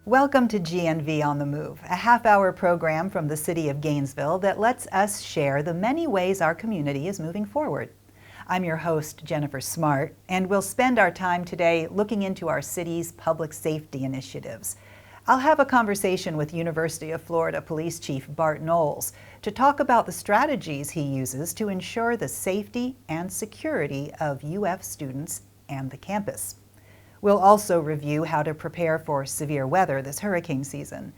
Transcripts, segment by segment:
Welcome to GNV On The Move, a half-hour program from the City of Gainesville that lets us share the many ways our community is moving forward. I'm your host, Jennifer Smart, and we'll spend our time today looking into our city's public safety initiatives. I'll have a conversation with University of Florida Police Chief Bart Knowles to talk about the strategies he uses to ensure the safety and security of UF students and the campus. We'll also review how to prepare for severe weather this hurricane season.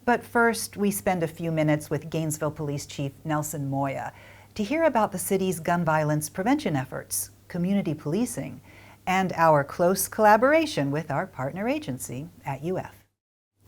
But first, we spend a few minutes with Gainesville Police Chief Nelson Moya to hear about the city's gun violence prevention efforts, community policing, and our close collaboration with our partner agency at UF.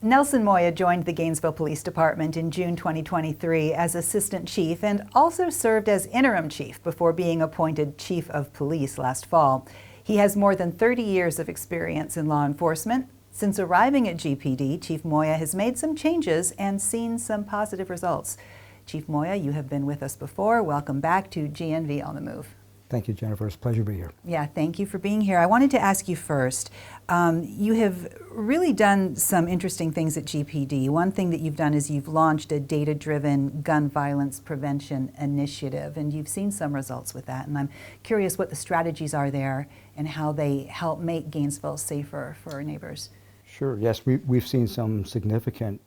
Nelson Moya joined the Gainesville Police Department in June 2023 as Assistant Chief and also served as Interim Chief before being appointed Chief of Police last fall. He has more than 30 years of experience in law enforcement. Since arriving at GPD, Chief Moya has made some changes and seen some positive results. Chief Moya, you have been with us before. Welcome back to GNV On The Move. Thank you, Jennifer. It's a pleasure to be here. Yeah, thank you for being here. I wanted to ask you first, you have really done some interesting things at GPD. One thing that you've done is you've launched a data-driven gun violence prevention initiative, and you've seen some results with that. And I'm curious what the strategies are there and how they help make Gainesville safer for our neighbors. Sure, yes, we've seen some significant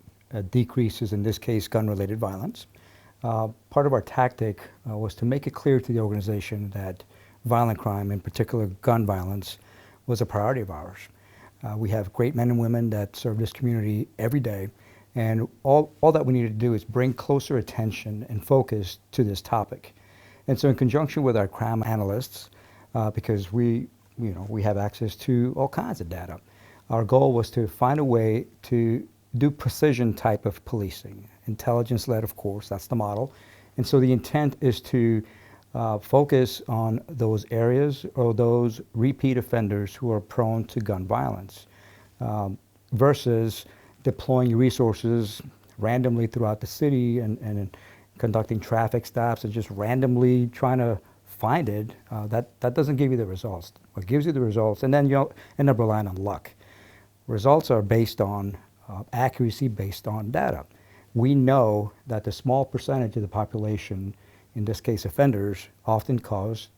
decreases, in this case, gun-related violence. Part of our tactic was to make it clear to the organization that violent crime, in particular gun violence, was a priority of ours. We have great men and women that serve this community every day, and all that we need to do is bring closer attention and focus to this topic. And so in conjunction with our crime analysts, because we have access to all kinds of data, our goal was to find a way to do precision type of policing, intelligence-led, of course, that's the model. And so the intent is to focus on those areas or those repeat offenders who are prone to gun violence versus deploying resources randomly throughout the city and conducting traffic stops and just randomly trying to find it. That doesn't give you the results. What gives you the results, and then you'll end up relying on luck. Results are based on accuracy based on data. We know that the small percentage of the population, in this case offenders, often cause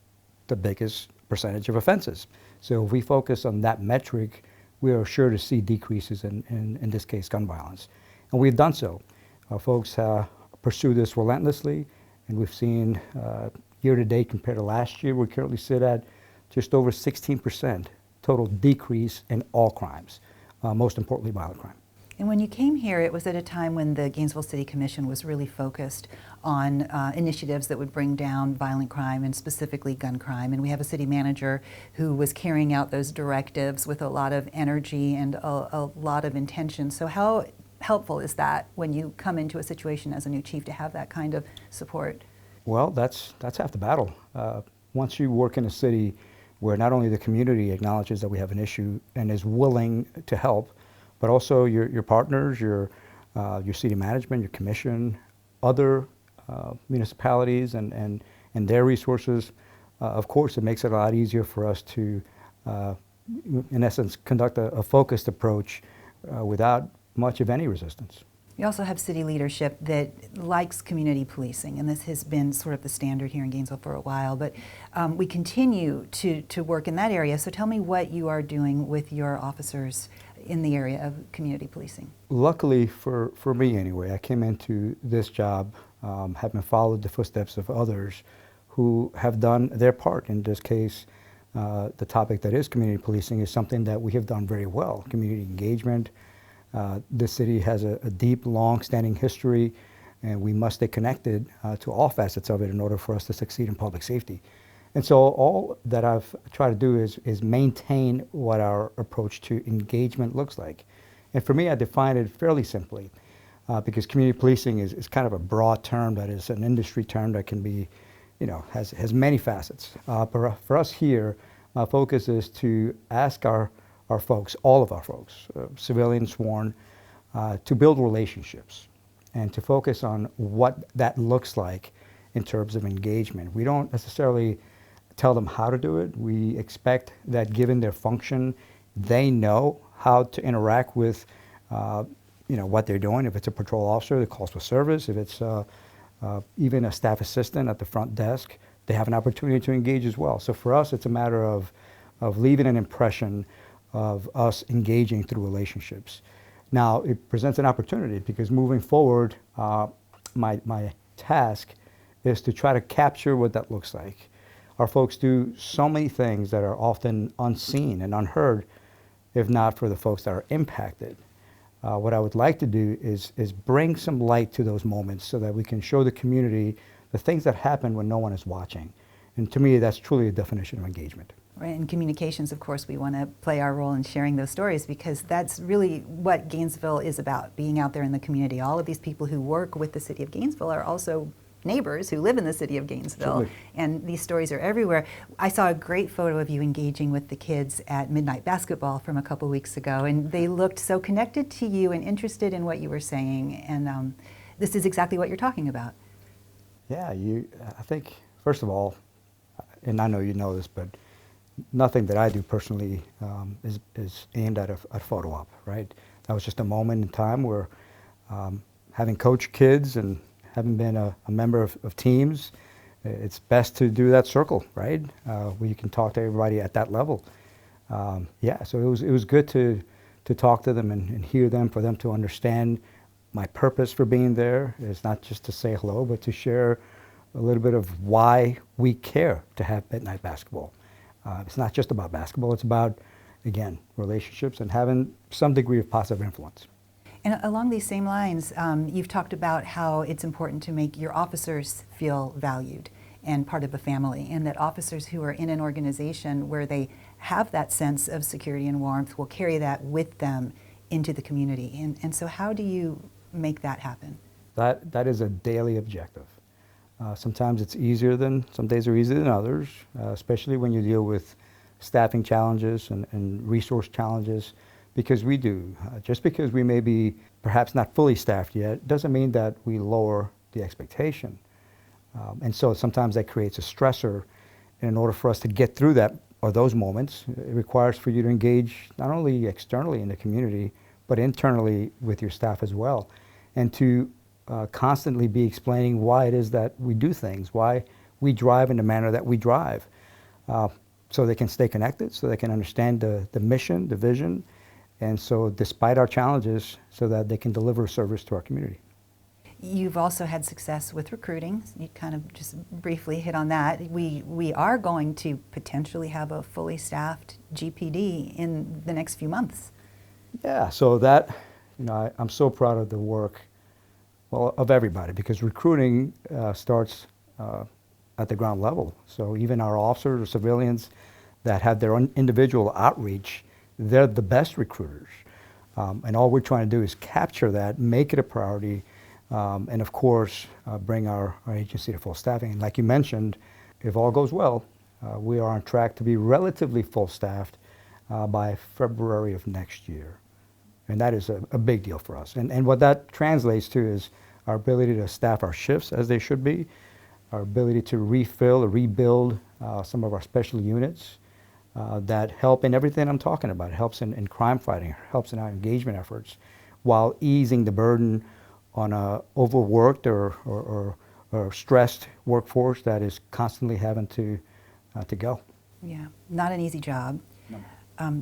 the biggest percentage of offenses. So if we focus on that metric, we are sure to see decreases in this case, gun violence. And we've done so. Our folks pursue this relentlessly, and we've seen year to date compared to last year, we currently sit at just over 16% total decrease in all crimes, most importantly violent crime. And when you came here, it was at a time when the Gainesville City Commission was really focused on initiatives that would bring down violent crime and specifically gun crime. And we have a city manager who was carrying out those directives with a lot of energy and a lot of intention. So how helpful is that when you come into a situation as a new chief to have that kind of support? Well, that's half the battle. Once you work in a city where not only the community acknowledges that we have an issue and is willing to help, but also your partners, your city management, your commission, other municipalities and their resources. Of course, it makes it a lot easier for us to, in essence, conduct a focused approach without much of any resistance. You also have city leadership that likes community policing, and this has been sort of the standard here in Gainesville for a while, but we continue to work in that area. So tell me what you are doing with your officers in the area of community policing. Luckily for me anyway, I came into this job having followed the footsteps of others who have done their part. In this case, the topic that is community policing is something that we have done very well, community engagement. This city has a deep, long-standing history, and we must stay connected to all facets of it in order for us to succeed in public safety. And so all that I've tried to do is maintain what our approach to engagement looks like. And for me, I define it fairly simply, because community policing is kind of a broad term that is an industry term that can be, has many facets. But for us here, my focus is to ask our folks, all of our folks, civilians, sworn, to build relationships and to focus on what that looks like in terms of engagement. We don't necessarily tell them how to do it. We expect that given their function, they know how to interact with what they're doing. If it's a patrol officer that calls for service, if it's even a staff assistant at the front desk, they have an opportunity to engage as well. So for us, it's a matter of leaving an impression of us engaging through relationships. Now, it presents an opportunity because moving forward, my task is to try to capture what that looks like. Our folks do so many things that are often unseen and unheard, if not for the folks that are impacted. What I would like to do is bring some light to those moments so that we can show the community the things that happen when no one is watching. And to me, that's truly a definition of engagement. Right, in communications, of course, we want to play our role in sharing those stories because that's really what Gainesville is about, being out there in the community. All of these people who work with the City of Gainesville are also neighbors who live in the City of Gainesville, and these stories are everywhere. I saw a great photo of you engaging with the kids at midnight basketball from a couple weeks ago, and they looked so connected to you and interested in what you were saying, and this is exactly what you're talking about. Yeah, I think, first of all, and I know you know this, but nothing that I do personally is aimed at a photo op, right? That was just a moment in time where having coached kids and having been a member of teams, it's best to do that circle, right? Where you can talk to everybody at that level. So it was good to talk to them and hear them, for them to understand my purpose for being there. It's not just to say hello, but to share a little bit of why we care to have midnight basketball. It's not just about basketball, it's about, again, relationships and having some degree of positive influence. And along these same lines, you've talked about how it's important to make your officers feel valued and part of a family, and that officers who are in an organization where they have that sense of security and warmth will carry that with them into the community. And so how do you make that happen? That is a daily objective. Sometimes it's easier some days are easier than others, especially when you deal with staffing challenges and resource challenges, because we do. Just because we may be perhaps not fully staffed yet, doesn't mean that we lower the expectation. And so sometimes that creates a stressor, and in order for us to get through that, or those moments, it requires for you to engage not only externally in the community, but internally with your staff as well, and to constantly be explaining why it is that we do things, why we drive in the manner that we drive, so they can stay connected, so they can understand the mission, the vision, and so despite our challenges, so that they can deliver service to our community. You've also had success with recruiting. You kind of just briefly hit on that. We are going to potentially have a fully staffed GPD in the next few months. Yeah, so that, I'm so proud of the work, well, of everybody, because recruiting starts at the ground level. So even our officers or civilians that have their own individual outreach, they're the best recruiters. And all we're trying to do is capture that, make it a priority, and of course, bring our agency to full staffing. And like you mentioned, if all goes well, we are on track to be relatively full staffed by February of next year. And that is a big deal for us. And what that translates to is our ability to staff our shifts as they should be, our ability to refill or rebuild some of our special units that help in everything I'm talking about. It helps in crime fighting, helps in our engagement efforts, while easing the burden on a overworked or stressed workforce that is constantly having to go. Yeah, not an easy job. No.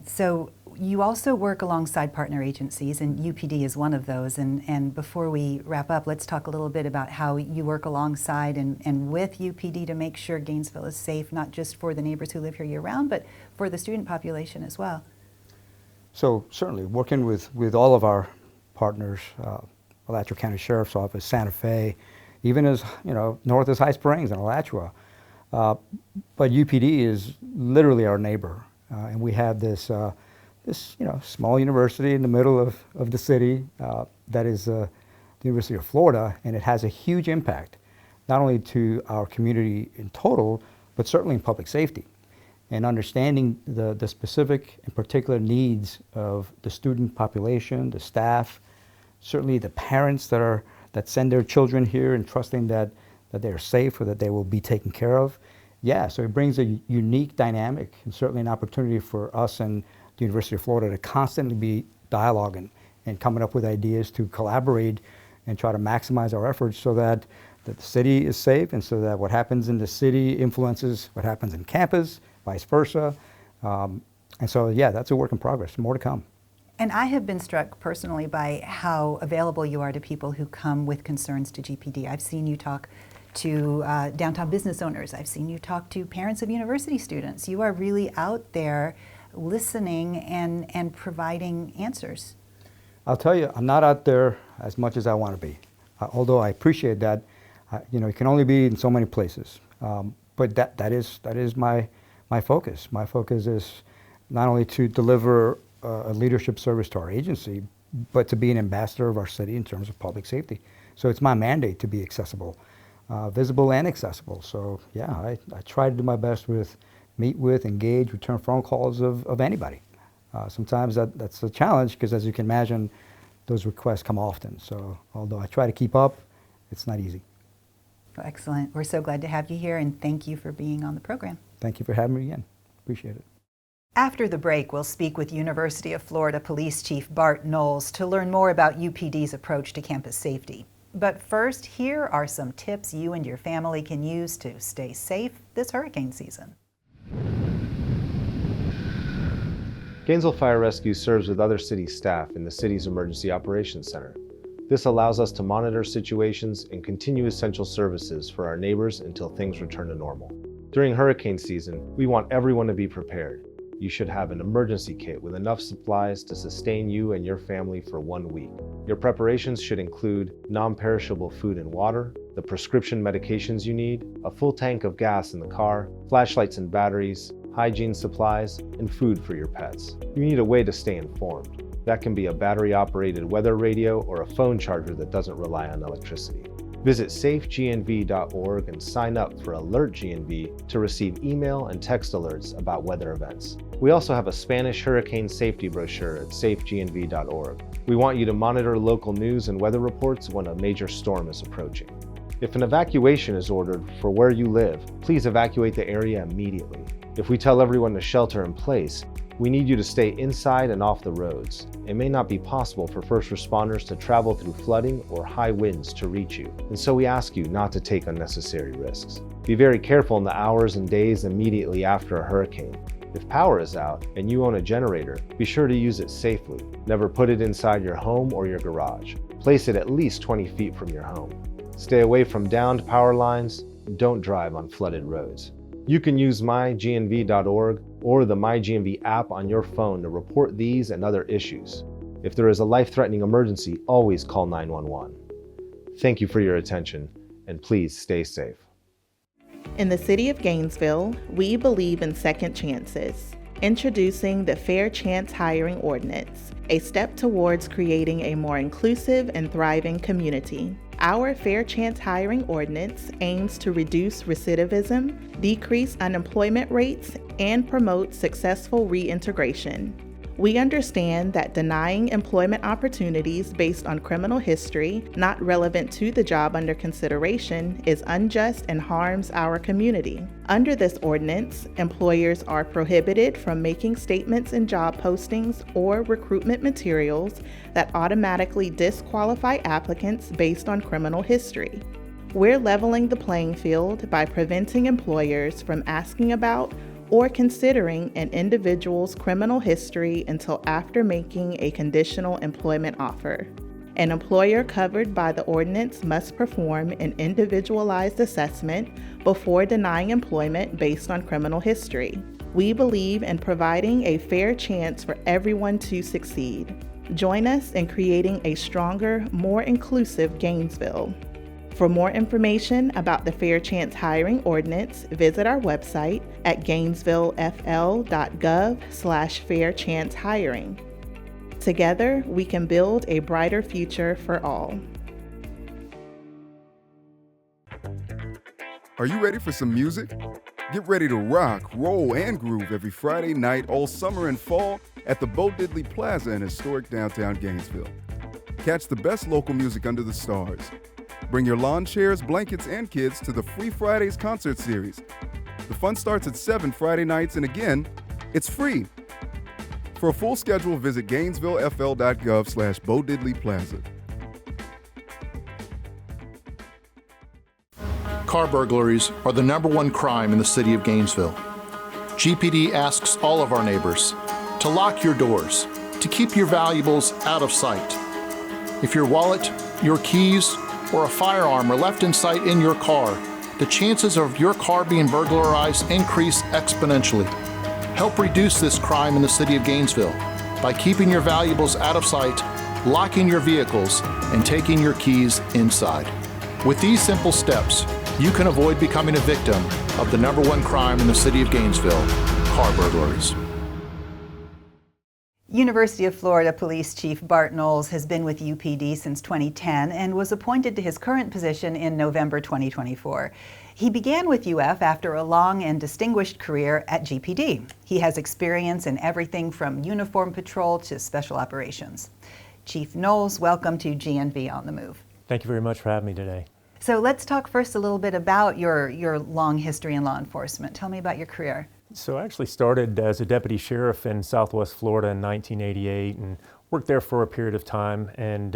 So you also work alongside partner agencies, and UPD is one of those. And before we wrap up, let's talk a little bit about how you work alongside and with UPD to make sure Gainesville is safe, not just for the neighbors who live here year-round, but for the student population as well. So certainly, working with all of our partners, Alachua County Sheriff's Office, Santa Fe, even as north as High Springs and Alachua. But UPD is literally our neighbor, and we have this small university in the middle of the city that is the University of Florida, and it has a huge impact, not only to our community in total, but certainly in public safety, and understanding the specific and particular needs of the student population, the staff, certainly the parents that send their children here and trusting that they're safe or that they will be taken care of. Yeah, so it brings a unique dynamic and certainly an opportunity for us and the University of Florida to constantly be dialoguing and coming up with ideas to collaborate and try to maximize our efforts so that the city is safe and so that what happens in the city influences what happens in campus, vice versa. And so, yeah, that's a work in progress. More to come. And I have been struck personally by how available you are to people who come with concerns to GPD. I've seen you talk to downtown business owners. I've seen you talk to parents of university students. You are really out there listening and providing answers. I'll tell you, I'm not out there as much as I want to be. Although I appreciate that, you can only be in so many places. But that is my focus. My focus is not only to deliver a leadership service to our agency, but to be an ambassador of our city in terms of public safety. So it's my mandate to be accessible, visible and accessible. So yeah, I try to do my best meet with, engage, return phone calls of anybody. Sometimes that's a challenge because, as you can imagine, those requests come often. So although I try to keep up, it's not easy. Well, excellent. We're so glad to have you here, and thank you for being on the program. Thank you for having me again. Appreciate it. After the break, we'll speak with University of Florida Police Chief Bart Knowles to learn more about UPD's approach to campus safety. But first, here are some tips you and your family can use to stay safe this hurricane season. Gainesville Fire Rescue serves with other city staff in the city's Emergency Operations Center. This allows us to monitor situations and continue essential services for our neighbors until things return to normal. During hurricane season, we want everyone to be prepared. You should have an emergency kit with enough supplies to sustain you and your family for 1 week. Your preparations should include non-perishable food and water, the prescription medications you need, a full tank of gas in the car, flashlights and batteries, hygiene supplies, and food for your pets. You need a way to stay informed. That can be a battery-operated weather radio or a phone charger that doesn't rely on electricity. Visit safegnv.org and sign up for Alert GNV to receive email and text alerts about weather events. We also have a Spanish hurricane safety brochure at safegnv.org. We want you to monitor local news and weather reports when a major storm is approaching. If an evacuation is ordered for where you live, please evacuate the area immediately. If we tell everyone to shelter in place, we need you to stay inside and off the roads. It may not be possible for first responders to travel through flooding or high winds to reach you, and so we ask you not to take unnecessary risks. Be very careful in the hours and days immediately after a hurricane. If power is out and you own a generator, be sure to use it safely. Never put it inside your home or your garage. Place it at least 20 feet from your home. Stay away from downed power lines. Don't drive on flooded roads. You can use mygnv.org or the MyGNV app on your phone to report these and other issues. If there is a life-threatening emergency, always call 911. Thank you for your attention, and please stay safe. In the City of Gainesville, we believe in second chances. Introducing the Fair Chance Hiring Ordinance, a step towards creating a more inclusive and thriving community. Our Fair Chance Hiring Ordinance aims to reduce recidivism, decrease unemployment rates, and promote successful reintegration. We understand that denying employment opportunities based on criminal history not relevant to the job under consideration is unjust and harms our community. Under this ordinance, employers are prohibited from making statements in job postings or recruitment materials that automatically disqualify applicants based on criminal history. We're leveling the playing field by preventing employers from asking about or considering an individual's criminal history until after making a conditional employment offer. An employer covered by the ordinance must perform an individualized assessment before denying employment based on criminal history. We believe in providing a fair chance for everyone to succeed. Join us in creating a stronger, more inclusive Gainesville. For more information about the Fair Chance Hiring Ordinance, visit our website at gainesville.fl.gov/fairchancehiring. Together, we can build a brighter future for all. Are you ready for some music? Get ready to rock, roll, and groove every Friday night all summer and fall at the Bo Diddley Plaza in historic downtown Gainesville. Catch the best local music under the stars. Bring your lawn chairs, blankets, and kids to the Free Fridays concert series. The fun starts at 7 Friday nights, and again, it's free. For a full schedule, visit GainesvilleFL.gov/Bo Diddley Plaza. Car burglaries are the #1 crime in the city of Gainesville. GPD asks all of our neighbors to lock your doors, to keep your valuables out of sight. If your wallet, your keys, or a firearm are left in sight in your car, the chances of your car being burglarized increase exponentially. Help reduce this crime in the city of Gainesville by keeping your valuables out of sight, locking your vehicles, and taking your keys inside. With these simple steps, you can avoid becoming a victim of the #1 crime in the city of Gainesville, car burglaries. University of Florida Police Chief Bart Knowles has been with UPD since 2010 and was appointed to his current position in November 2024. He began with UF after a long and distinguished career at GPD. He has experience in everything from uniform patrol to special operations. Chief Knowles, welcome to GNV On The Move. Thank you very much for having me today. So let's talk first a little bit about your long history in law enforcement. Tell me about your career. So I actually started as a deputy sheriff in Southwest Florida in 1988 and worked there for a period of time and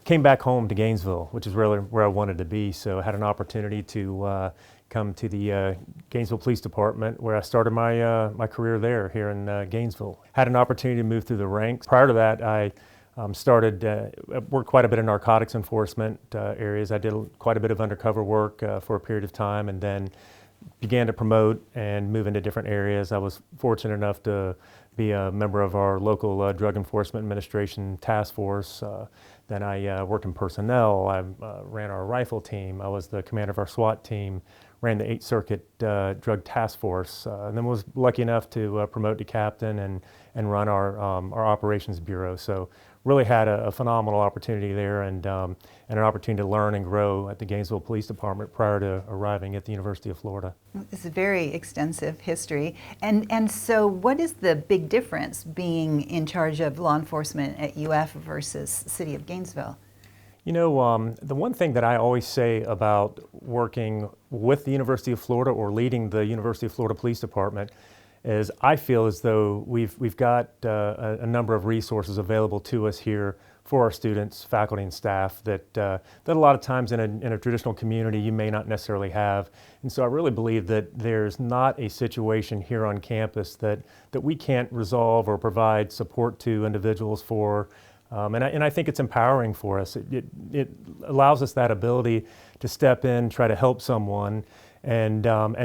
came back home to Gainesville, which is really where I wanted to be. So I had an opportunity to come to the Gainesville Police Department, where I started my career there here in Gainesville. Had an opportunity to move through the ranks. Prior to that, I worked quite a bit in narcotics enforcement areas. I did quite a bit of undercover work for a period of time, and then began to promote and move into different areas. I was fortunate enough to be a member of our local Drug Enforcement Administration task force. Then I worked in personnel. I ran our rifle team. I was the commander of our SWAT team, ran the 8th Circuit Drug Task Force, and then was lucky enough to promote to captain and run our operations bureau. So really had a phenomenal opportunity there and an opportunity to learn and grow at the Gainesville Police Department prior to arriving at the University of Florida. It's a very extensive history. And so what is the big difference being in charge of law enforcement at UF versus City of Gainesville? You know, the one thing that I always say about working with the University of Florida or leading the University of Florida Police Department is I feel as though we've got a number of resources available to us here for our students, faculty, and staff that a lot of times in a traditional community you may not necessarily have. And so I really believe that there's not a situation here on campus that we can't resolve or provide support to individuals for. And I think it's empowering for us. It allows us that ability to step in, try to help someone, and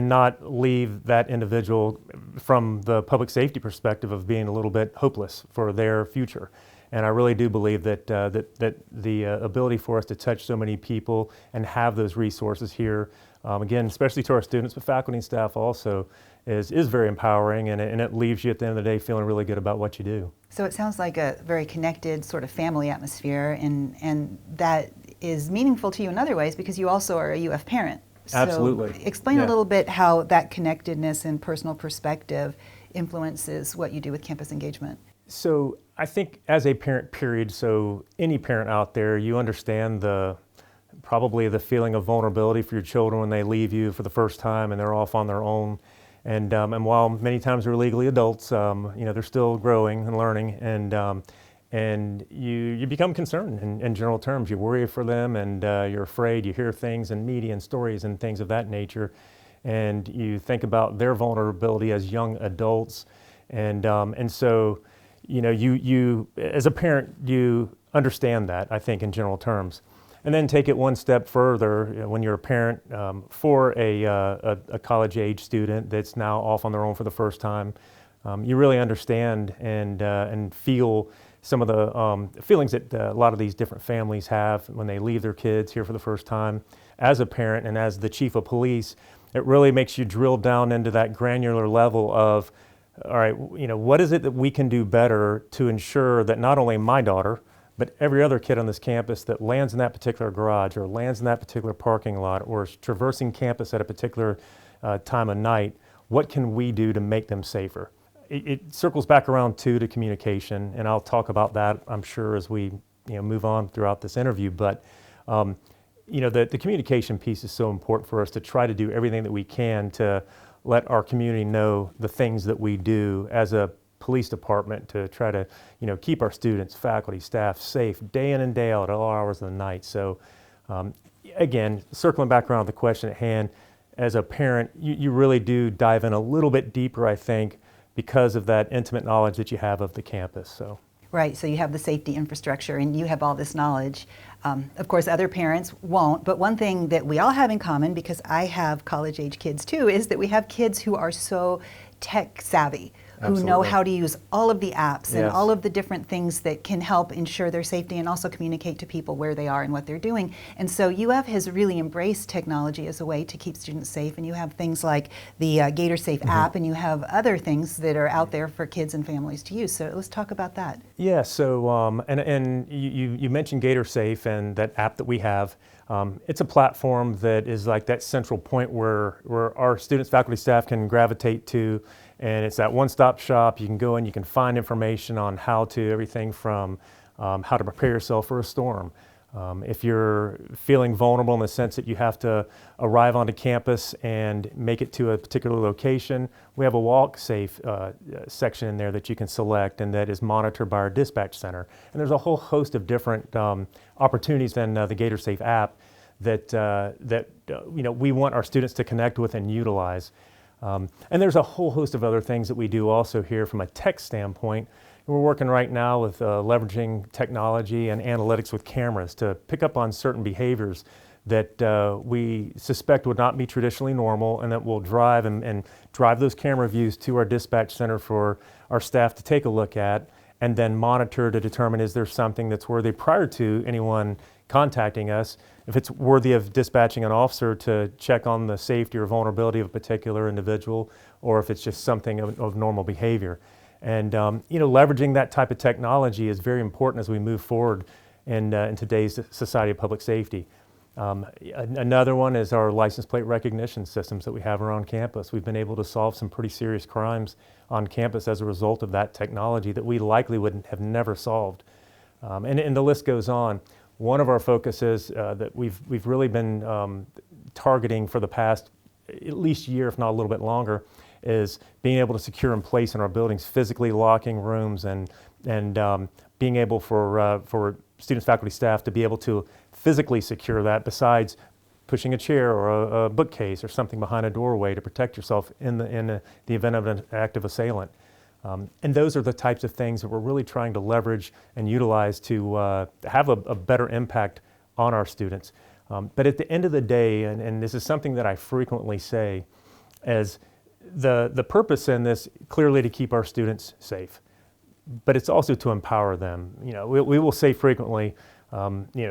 not leave that individual from the public safety perspective of being a little bit hopeless for their future. And I really do believe that the ability for us to touch so many people and have those resources here, again, especially to our students, but faculty and staff also, is very empowering, and it leaves you at the end of the day feeling really good about what you do. So it sounds like a very connected sort of family atmosphere, and that is meaningful to you in other ways because you also are a UF parent. So Absolutely. Explain a little bit how that connectedness and personal perspective influences what you do with campus engagement. So I think as a parent, period, so any parent out there, you understand probably the feeling of vulnerability for your children when they leave you for the first time and they're off on their own. And while many times they're legally adults, they're still growing and learning, and you become concerned in general terms. You worry for them, and you're afraid. You hear things in media and stories and things of that nature, and you think about their vulnerability as young adults, and so you as a parent you understand that, I think, in general terms. And then take it one step further, when you're a parent for a college-age student that's now off on their own for the first time, you really understand and feel some of the feelings that a lot of these different families have when they leave their kids here for the first time. As a parent and as the chief of police, it really makes you drill down into that granular level of, all right, what is it that we can do better to ensure that not only my daughter, but every other kid on this campus that lands in that particular garage or lands in that particular parking lot or is traversing campus at a particular time of night, what can we do to make them safer? It circles back around to communication, and I'll talk about that, I'm sure, as we move on throughout this interview. But the communication piece is so important for us to try to do everything that we can to let our community know the things that we do as a police department to try to, keep our students, faculty, staff safe day in and day out at all hours of the night. So again, circling back around the question at hand, as a parent, you really do dive in a little bit deeper, I think, because of that intimate knowledge that you have of the campus. So. Right, so you have the safety infrastructure and you have all this knowledge. Of course, other parents won't, but one thing that we all have in common, because I have college-age kids too, is that we have kids who are so tech savvy, who know how to use all of the apps and all of the different things that can help ensure their safety and also communicate to people where they are and what they're doing. And so UF has really embraced technology as a way to keep students safe, and you have things like the Gator Safe app, and you have other things that are out there for kids and families to use. So let's talk about that. Yeah, so and you mentioned Gator Safe and that app that we have. It's a platform that is like that central point where our students, faculty, staff can gravitate to, and it's that one-stop shop. You can go in, you can find information on everything from how to prepare yourself for a storm. If you're feeling vulnerable in the sense that you have to arrive onto campus and make it to a particular location, we have a walk safe section in there that you can select, and that is monitored by our dispatch center. And there's a whole host of different opportunities in the Gator Safe app that we want our students to connect with and utilize. And there's a whole host of other things that we do also here from a tech standpoint. We're working right now with leveraging technology and analytics with cameras to pick up on certain behaviors that we suspect would not be traditionally normal, and that will drive and drive those camera views to our dispatch center for our staff to take a look at, and then monitor to determine, is there something that's worthy prior to anyone contacting us, if it's worthy of dispatching an officer to check on the safety or vulnerability of a particular individual, or if it's just something of normal behavior. And leveraging that type of technology is very important as we move forward in today's society of public safety. Another one is our license plate recognition systems that we have around campus. We've been able to solve some pretty serious crimes on campus as a result of that technology that we likely would have never solved. And the list goes on. One of our focuses that we've really been targeting for the past at least year, if not a little bit longer, is being able to secure in place in our buildings, physically locking rooms and being able for students, faculty, staff to be able to physically secure that, besides pushing a chair or a bookcase or something behind a doorway to protect yourself in the event of an active assailant. And those are the types of things that we're really trying to leverage and utilize to have a better impact on our students. But at the end of the day, and this is something that I frequently say, as the purpose in this clearly to keep our students safe, but it's also to empower them. We will say frequently,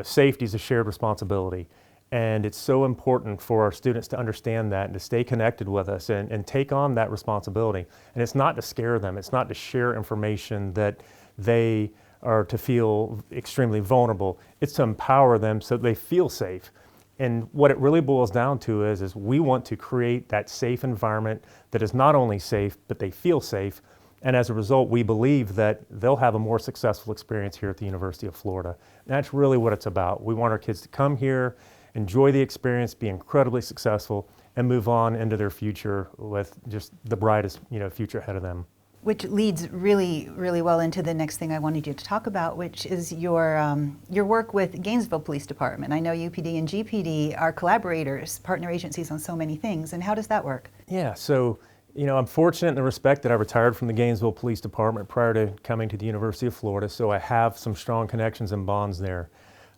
safety is a shared responsibility. And it's so important for our students to understand that and to stay connected with us and take on that responsibility. And it's not to scare them. It's not to share information that they are to feel extremely vulnerable. It's to empower them so they feel safe. And what it really boils down to is we want to create that safe environment that is not only safe, but they feel safe. And as a result, we believe that they'll have a more successful experience here at the University of Florida. And that's really what it's about. We want our kids to come here, enjoy the experience, be incredibly successful, and move on into their future with just the brightest, future ahead of them. Which leads really, really well into the next thing I wanted you to talk about, which is your work with Gainesville Police Department. I know UPD and GPD are collaborators, partner agencies on so many things, and how does that work? Yeah, so I'm fortunate in the respect that I retired from the Gainesville Police Department prior to coming to the University of Florida, so I have some strong connections and bonds there.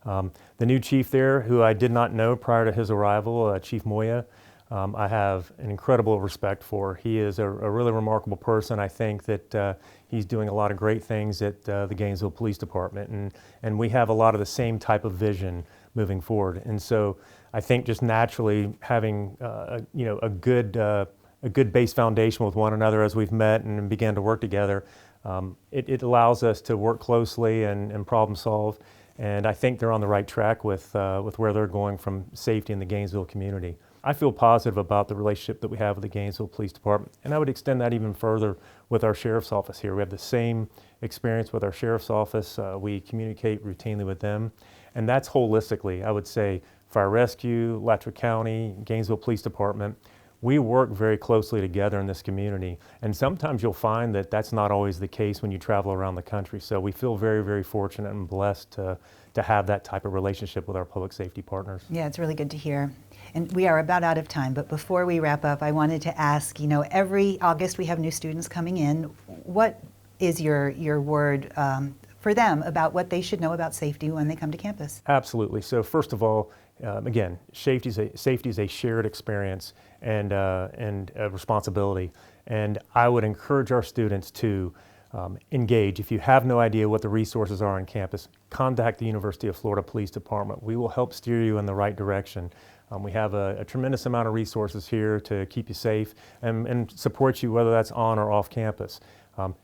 The new chief there, who I did not know prior to his arrival, Chief Moya, I have an incredible respect for. He is a really remarkable person. I think that he's doing a lot of great things at the Gainesville Police Department, and we have a lot of the same type of vision moving forward. And so I think just naturally having a good base foundation with one another as we've met and began to work together, it allows us to work closely and problem solve. And I think they're on the right track with where they're going from safety in the Gainesville community. I feel positive about the relationship that we have with the Gainesville Police Department, and I would extend that even further with our Sheriff's Office here. We have the same experience with our Sheriff's Office. We communicate routinely with them, and that's holistically, I would say, Fire Rescue, Letcher County, Gainesville Police Department. we work very closely together in this community, and sometimes you'll find that that's not always the case when you travel around the country. So we feel very, very fortunate and blessed to have that type of relationship with our public safety partners. Yeah, it's really good to hear. And we are about out of time, but before we wrap up, I wanted to ask, every August we have new students coming in. What is your word for them about what they should know about safety when they come to campus? Absolutely. So first of all, again, safety is a shared experience and a responsibility. And I would encourage our students to engage. If you have no idea what the resources are on campus, contact the University of Florida Police Department. We will help steer you in the right direction. We have a tremendous amount of resources here to keep you safe and support you, whether that's on or off campus.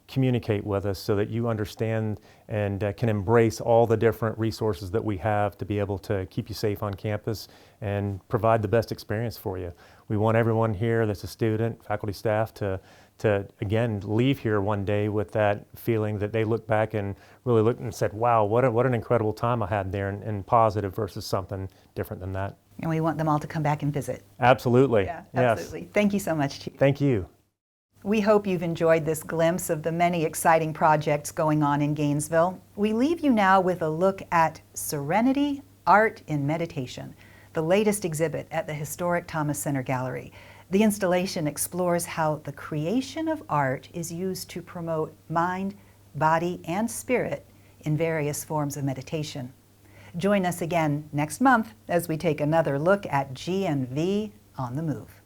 Communicate with us so that you understand and can embrace all the different resources that we have to be able to keep you safe on campus and provide the best experience for you. We want everyone here that's a student, faculty, staff to again leave here one day with that feeling that they look back and really looked and said, wow, what an incredible time I had there, and positive versus something different than that. And we want them all to come back and visit. Absolutely. Yeah, Yes. absolutely. Thank you so much, Chief. Thank you. We hope you've enjoyed this glimpse of the many exciting projects going on in Gainesville. We leave you now with a look at Serenity, Art in Meditation, the latest exhibit at the historic Thomas Center Gallery. The installation explores how the creation of art is used to promote mind, body, and spirit in various forms of meditation. Join us again next month as we take another look at GNV On The Move.